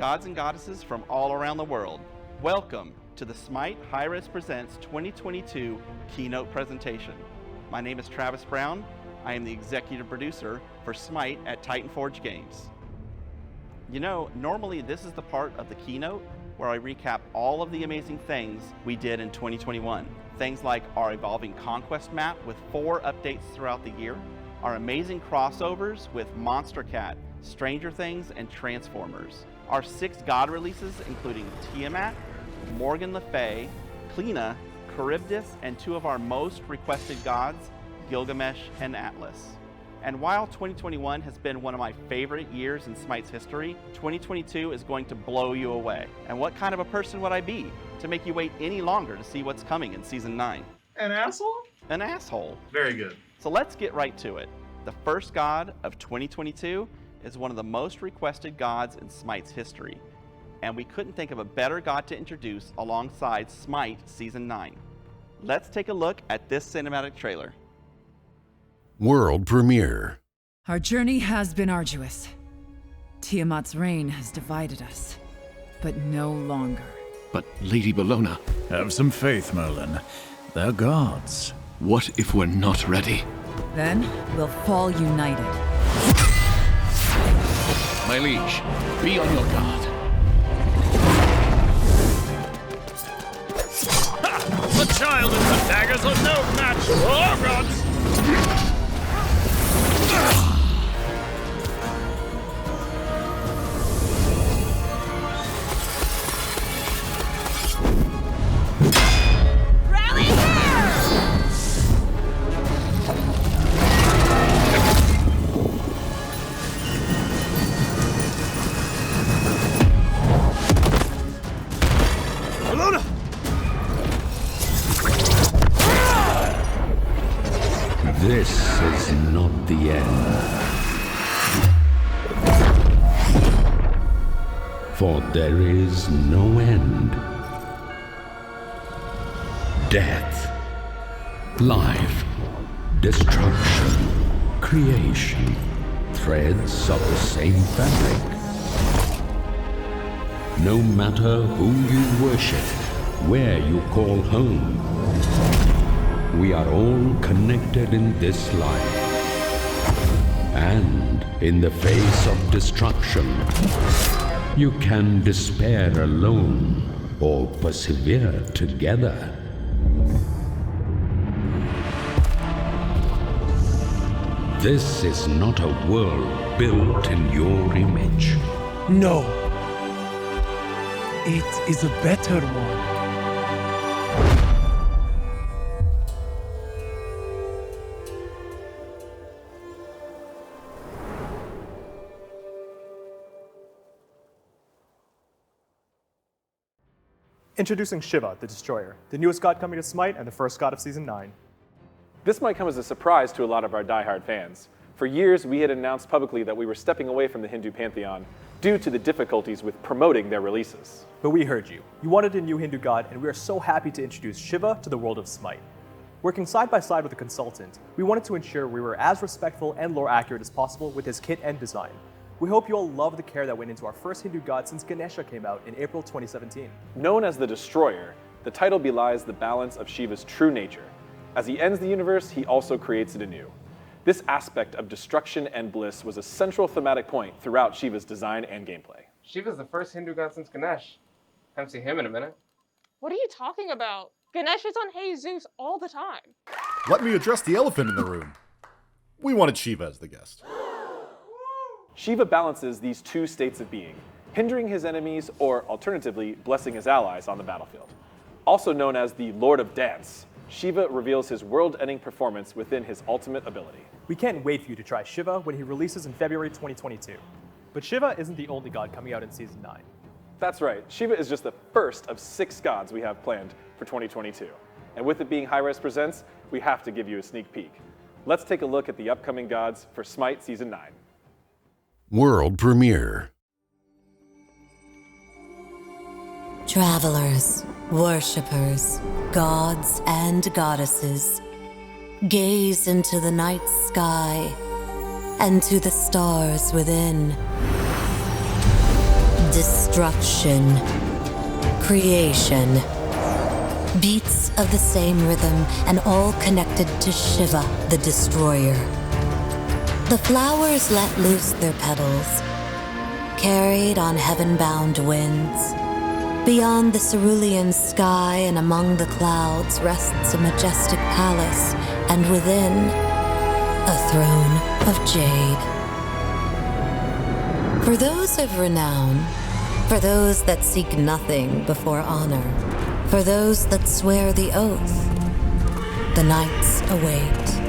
gods and goddesses from all around the world. Welcome to the SMITE Hi-Rez Presents 2022 Keynote presentation. My name is Travis Brown. I am the executive producer for SMITE at Titan Forge Games. You know, normally this is the part of the keynote where I recap all of the amazing things we did in 2021. Things like our evolving Conquest map with 4 updates throughout the year, our amazing crossovers with Monster Cat, Stranger Things, and Transformers, our 6 god releases including Tiamat, Morgan Le Fay, Kleena, Charybdis, and 2 of our most requested gods, Gilgamesh and Atlas. And while 2021 has been one of my favorite years in SMITE's history, 2022 is going to blow you away. And what kind of a person would I be to make you wait any longer to see what's coming in Season 9? An asshole? An asshole. Very good. So let's get right to it. The first god of 2022 is one of the most requested gods in SMITE's history. And we couldn't think of a better god to introduce alongside SMITE Season 9. Let's take a look at this cinematic trailer. World premiere. Our journey has been arduous. Tiamat's reign has divided us, but no longer. But Lady Bellona, Have some faith, Merlin. They're gods. what if we're not ready? Then we'll fall united. My liege, be on your guard. The child and the daggers are no match for our gods! Rally here! Bellona! This is not the end. For there is no end. Death, life, destruction, creation, threads of the same fabric. No matter who you worship, where you call home, we are all connected in this life. And in the face of destruction, you can despair alone or persevere together. This is not a world built in your image. No. It is a better one. Introducing Shiva, the Destroyer, the newest god coming to SMITE and the first god of Season 9. This might come as a surprise to a lot of our diehard fans. For years, we had announced publicly that we were stepping away from the Hindu pantheon due to the difficulties with promoting their releases. But we heard you. You wanted a new Hindu god, and we are so happy to introduce Shiva to the world of SMITE. Working side by side with a consultant, we wanted to ensure we were as respectful and lore accurate as possible with his kit and design. We hope you all love the care that went into our first Hindu god since Ganesha came out in April 2017. Known as the Destroyer, the title belies the balance of Shiva's true nature. As he ends the universe, he also creates it anew. This aspect of destruction and bliss was a central thematic point throughout Shiva's design and gameplay. Shiva's the first Hindu god since Ganesh. Haven't seen him in a minute. What are you talking about? Ganesh is on Hey Zeus all the time. Let me address the elephant in the room. We wanted Shiva as the guest. Shiva balances these two states of being, hindering his enemies or, alternatively, blessing his allies on the battlefield. Also known as the Lord of Dance, Shiva reveals his world-ending performance within his ultimate ability. We can't wait for you to try Shiva when he releases in February 2022. But Shiva isn't the only god coming out in Season 9. That's right, Shiva is just the first of 6 gods we have planned for 2022. And with it being Hi-Rez Presents, we have to give you a sneak peek. Let's take a look at the upcoming gods for SMITE Season 9. World premiere. Travelers, worshippers, gods and goddesses, gaze into the night sky and to the stars within. destruction, creation. Beats of the same rhythm and all connected to Shiva, the destroyer. The flowers let loose their petals, carried on heaven-bound winds. Beyond the cerulean sky and among the clouds rests a majestic palace, and within, a throne of jade. For those of renown, for those that seek nothing before honor, for those that swear the oath, the knights await,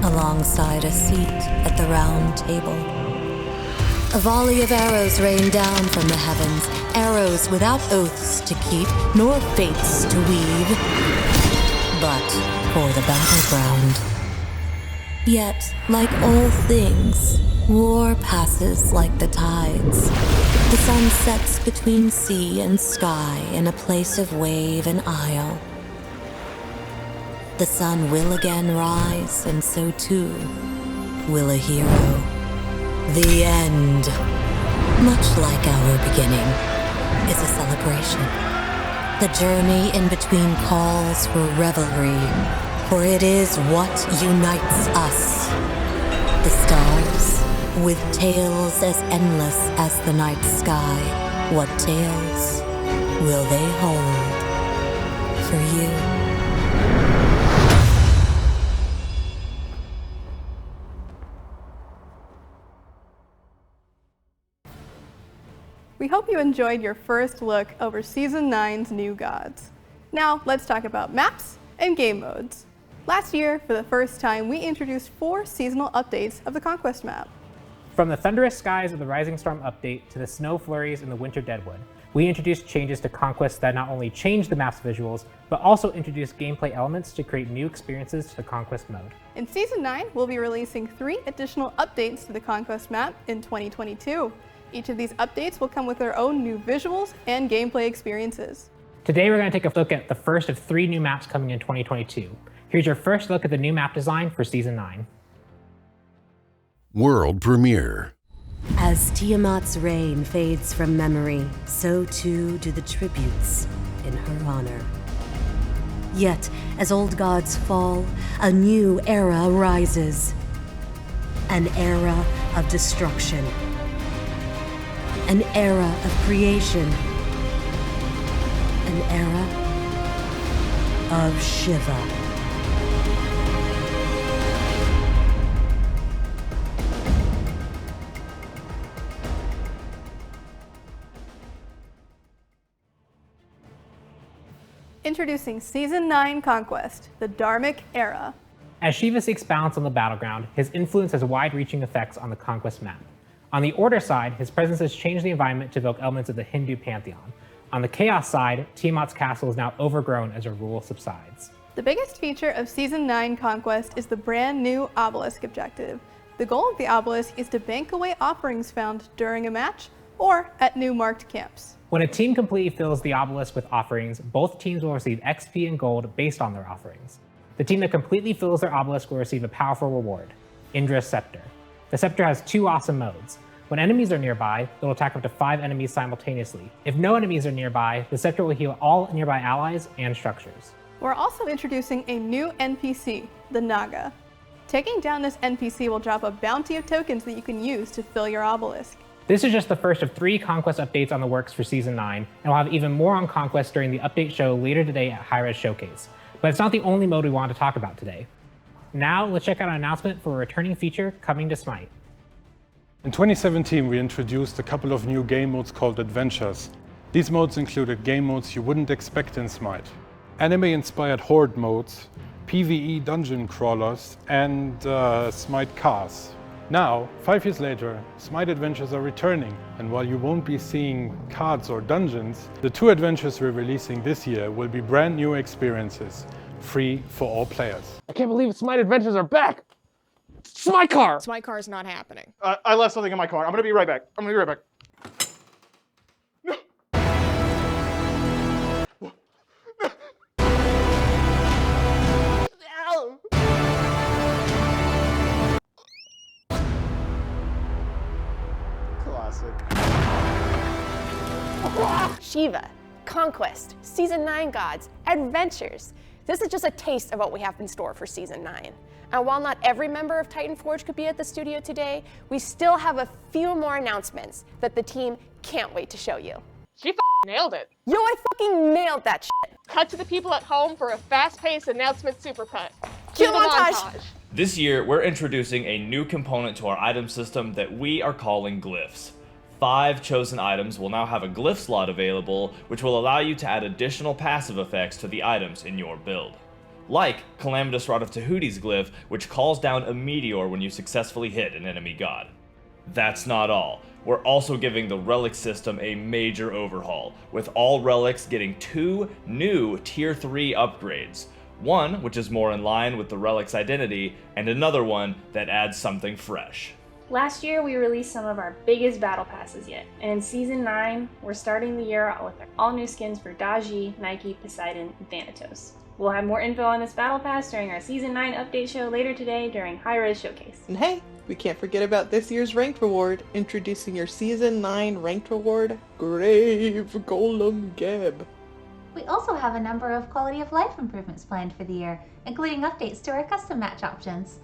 alongside a seat at the round table. A volley of arrows rain down from the heavens, arrows without oaths to keep, nor fates to weave, but for the battleground. Yet, like all things, war passes like the tides. The sun sets between sea and sky in a place of wave and isle. The sun will again rise, and so too will a hero. The end, much like our beginning, is a celebration. The journey in between calls for revelry, for it is what unites us. The stars, with tales as endless as the night sky, what tales will they hold for you? We hope you enjoyed your first look over Season 9's new gods. Now, let's talk about maps and game modes. Last year, for the first time, we introduced 4 seasonal updates of the Conquest map. From the thunderous skies of the Rising Storm update to the snow flurries in the Winter Deadwood, we introduced changes to Conquest that not only changed the map's visuals, but also introduced gameplay elements to create new experiences to the Conquest mode. In Season 9, we'll be releasing 3 additional updates to the Conquest map in 2022. Each of these updates will come with their own new visuals and gameplay experiences. Today we're going to take a look at the first of 3 new maps coming in 2022. Here's your first look at the new map design for Season 9. World Premiere. As Tiamat's reign fades from memory, so too do the tributes in her honor. Yet, as old gods fall, a new era rises. An era of destruction. An era of creation. An era of Shiva. Introducing Season 9 Conquest, the Dharmic era. As Shiva seeks balance on the battleground, his influence has wide-reaching effects on the Conquest map. On the Order side, his presence has changed the environment to evoke elements of the Hindu pantheon. On the Chaos side, Tiamat's castle is now overgrown as her rule subsides. The biggest feature of Season 9 Conquest is the brand new obelisk objective. The goal of the obelisk is to bank away offerings found during a match or at new marked camps. When a team completely fills the obelisk with offerings, both teams will receive XP and gold based on their offerings. The team that completely fills their obelisk will receive a powerful reward, Indra's Scepter. The Scepter has 2 awesome modes. When enemies are nearby, it will attack up to 5 enemies simultaneously. If no enemies are nearby, the Scepter will heal all nearby allies and structures. We're also introducing a new NPC, the Naga. Taking down this NPC will drop a bounty of tokens that you can use to fill your obelisk. This is just the first of 3 Conquest updates on the works for Season 9, and we'll have even more on Conquest during the update show later today at Hi-Rez Showcase. But it's not the only mode we want to talk about today. Now, let's check out an announcement for a returning feature coming to SMITE. In 2017, we introduced a couple of new game modes called Adventures. These modes included game modes you wouldn't expect in SMITE. Anime-inspired horde modes, PvE dungeon crawlers, and SMITE cars. Now, 5 years later, SMITE Adventures are returning, and while you won't be seeing cards or dungeons, the 2 adventures we're releasing this year will be brand new experiences, free for all players. I can't believe SMITE Adventures are back! SMITE car! SMITE car is not happening. I left something in my car. I'm gonna be right back. Classic. Shiva, Conquest, Season 9 Gods, Adventures. This is just a taste of what we have in store for Season 9. And while not every member of Titan Forge could be at the studio today, we still have a few more announcements that the team can't wait to show you. She nailed it. Yo, I fucking nailed that shit. Cut to the people at home for a fast-paced announcement supercut. Cue the montage. This year, we're introducing a new component to our item system that we are calling glyphs. 5 chosen items will now have a glyph slot available, which will allow you to add additional passive effects to the items in your build. Like Calamitous Rod of Tahuti's glyph, which calls down a meteor when you successfully hit an enemy god. That's not all. We're also giving the relic system a major overhaul, with all relics getting 2 new Tier 3 upgrades. One, which is more in line with the relic's identity, and another one that adds something fresh. Last year, we released some of our biggest battle passes yet, and in Season 9, we're starting the year out with all new skins for Daji, Nike, Poseidon, and Thanatos. We'll have more info on this battle pass during our Season 9 update show later today during Hi-Rez Showcase. And hey, we can't forget about this year's ranked reward, introducing your Season 9 ranked reward, Grave Golem Geb. We also have a number of quality of life improvements planned for the year, including updates to our custom match options.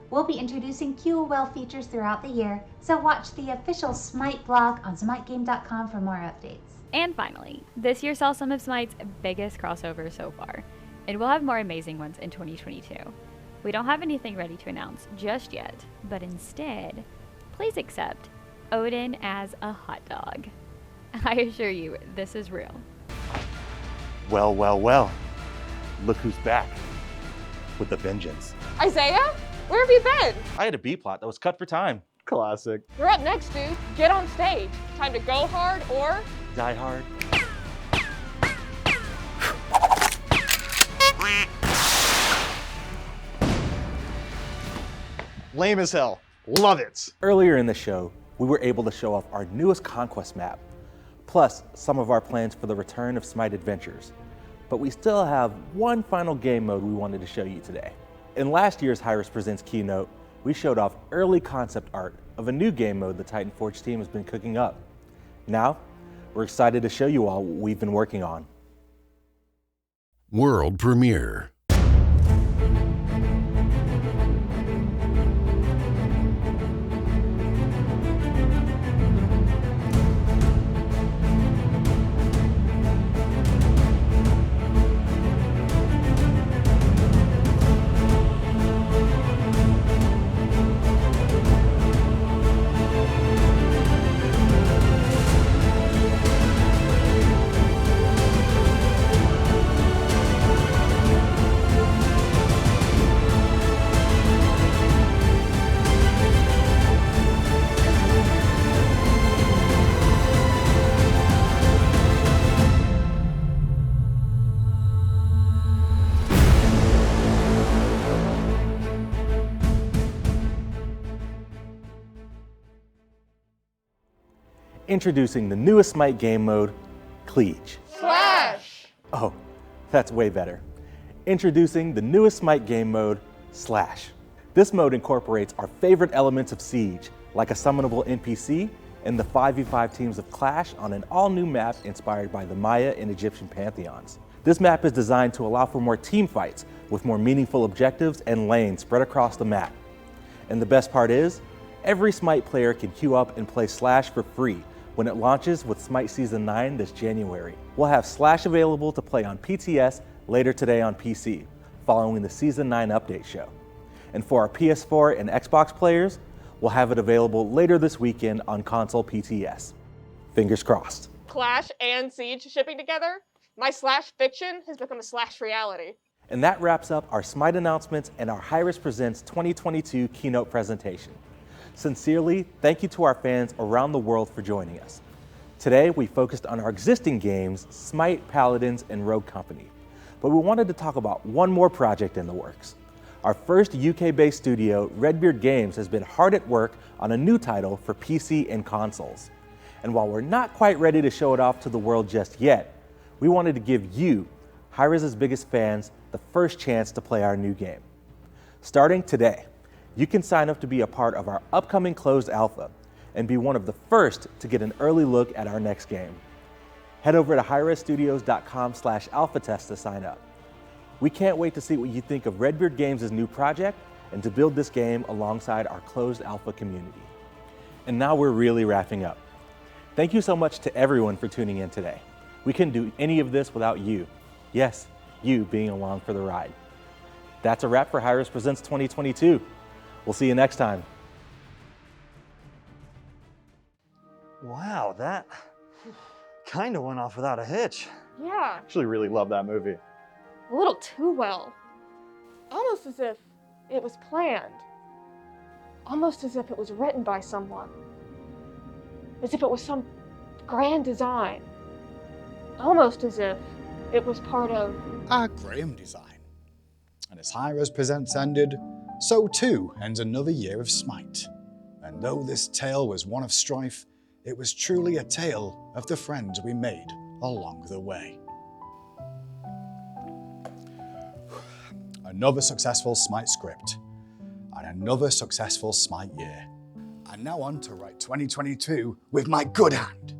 We'll be introducing QOL features throughout the year, so watch the official SMITE blog on SMITEGame.com for more updates. And finally, this year saw some of SMITE's biggest crossovers so far, and we'll have more amazing ones in 2022. We don't have anything ready to announce just yet, but instead, please accept Odin as a hot dog. I assure you, this is real. Well, well, well. Look who's back. With a vengeance. Isaiah? Where have you been? I had a B plot that was cut for time. Classic. You're up next, dude. Get on stage. Time to go hard or... Die hard. Lame as hell. Love it. Earlier in the show, we were able to show off our newest Conquest map, plus some of our plans for the return of SMITE Adventures. But we still have one final game mode we wanted to show you today. In last year's Hi-Rez Presents Keynote, we showed off early concept art of a new game mode the Titan Forge team has been cooking up. Now, we're excited to show you all what we've been working on. World premiere. Introducing the newest SMITE game mode, Cleage. Slash! Oh, that's way better. Introducing the newest SMITE game mode, Slash. This mode incorporates our favorite elements of Siege, like a summonable NPC and the 5v5 teams of Clash on an all-new map inspired by the Maya and Egyptian pantheons. This map is designed to allow for more team fights with more meaningful objectives and lanes spread across the map. And the best part is, every SMITE player can queue up and play Slash for free when it launches with SMITE Season 9 this January. We'll have Slash available to play on PTS later today on PC, following the Season 9 update show. And for our PS4 and Xbox players, we'll have it available later this weekend on console PTS. Fingers crossed. Clash and Siege shipping together? My Slash fiction has become a Slash reality. And that wraps up our SMITE announcements and our Hi-Rez Presents 2022 keynote presentation. Sincerely, thank you to our fans around the world for joining us. Today, we focused on our existing games, SMITE, Paladins, and Rogue Company. But we wanted to talk about one more project in the works. Our first UK-based studio, Redbeard Games, has been hard at work on a new title for PC and consoles. And while we're not quite ready to show it off to the world just yet, we wanted to give you, Hi-Rez's biggest fans, the first chance to play our new game. Starting today, you can sign up to be a part of our upcoming closed alpha and be one of the first to get an early look at our next game. Head over to hirezstudios.com/alpha test to sign up. We can't wait to see what you think of Redbeard Games' new project and to build this game alongside our closed alpha community. And now we're really wrapping up. Thank you so much to everyone for tuning in today. We couldn't do any of this without you. Yes, you being along for the ride. That's a wrap for Hi-Rez Presents 2022. We'll see you next time. Wow, that kind of went off without a hitch. Yeah, Actually really love that movie. a little too well. Almost as if it was planned. Almost as if it was written by someone. As if it was some grand design. Almost as if it was part of our Graham design. And as Hi-Rez Presents ended, so too ends another year of SMITE. And though this tale was one of strife, it was truly a tale of the friends we made along the way. Another successful SMITE script, and another successful SMITE year. And now on to write 2022 with my good hand.